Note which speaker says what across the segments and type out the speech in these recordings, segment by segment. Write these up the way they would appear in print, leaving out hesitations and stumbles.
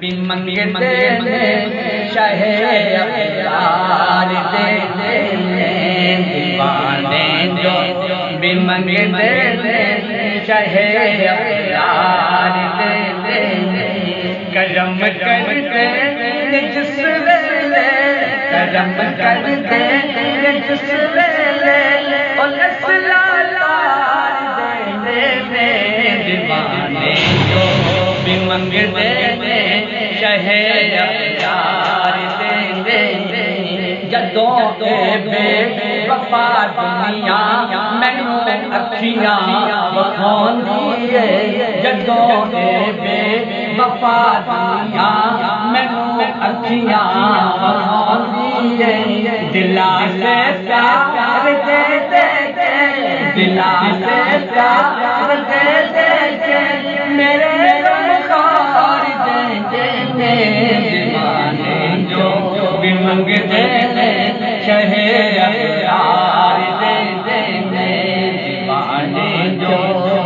Speaker 1: भी मंगते शहे अवतार दे दीवाने जो भी मंगते शहे अवतार दे करम करते जिस वेले करम करते जिस वेले दीवाने जो भी मंगते शहे अवतार दे जदों बे वफा दुनिया मैनू अखियां वखाउंदी है जदों बे वफा दुनिया मैनू अखियां वखाउंदी है दिला से प्यार दे दिला से प्यार दे मेरे बुखार दे दीवाने जो भी मंगते शहे अवतार दे दीवाने जो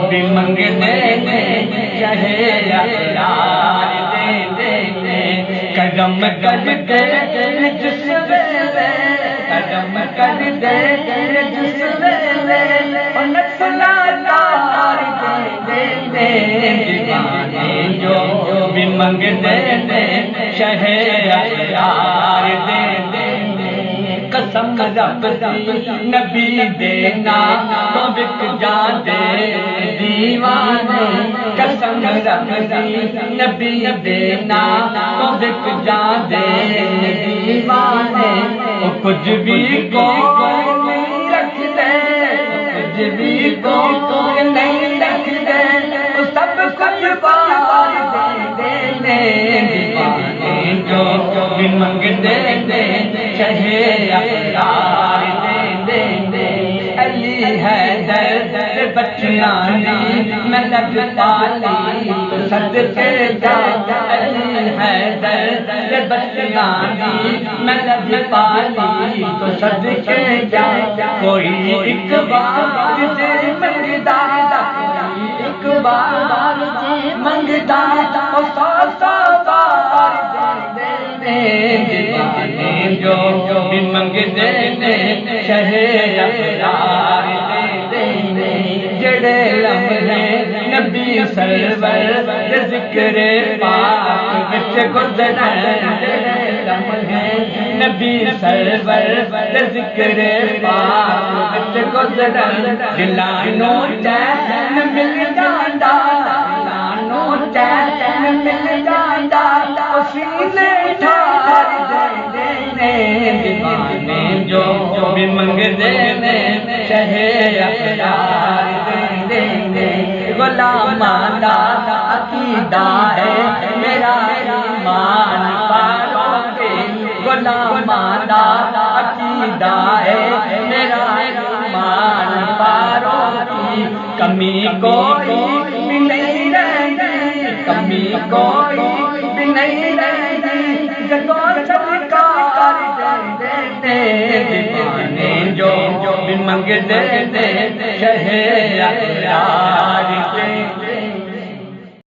Speaker 1: भी मंगते शहे अवतार दे कदम करते जिस वेले कदम करते जिस वेले नस्ला तार दे दीवाने जो भी मंगते शहे अवतार दे कसम रब दी नबी देना तो बिक जाते दीवाने कसम रब दी नबी देना तो बिक जाते दीवाने वो कुछ भी को नहीं रखते कुछ भी को नहीं रखते सब कुछ बार दे दीवाने जो भी मंगते शहे अवतार दे अली है दर्द बच्चियां मैं लब पाली तो सदके जा अली है दर्द बच्चियां मैं लब पाली तो सदके जा कोई एक बार जे मंगदा एक बार जे मंगदा ओ सौ बार दे दीवाने जो भी मंगते शहे अवतार दे जड़े लम्हे नबी सरवर जिक्र पाक विच गुज़रन जड़े लम्हे नबी सरवर जिक्र पाक विच गुज़रन दिलानो चैन मिल जांदा दिलानो चैन मिल जांदा सीने ठार दे दीवाने जो भी मंगते शहे अवतार दे गुलामां दा अकीदा है मेरा ईमान पालोगे गुलामां दा अकीदा है मेरा ईमान पालोगे कमी कोई भी नहीं रहेगी कमी कोई भी नहीं रहेगी जगो सरकार दे दीवाने जो भी मंगते शहे अवतार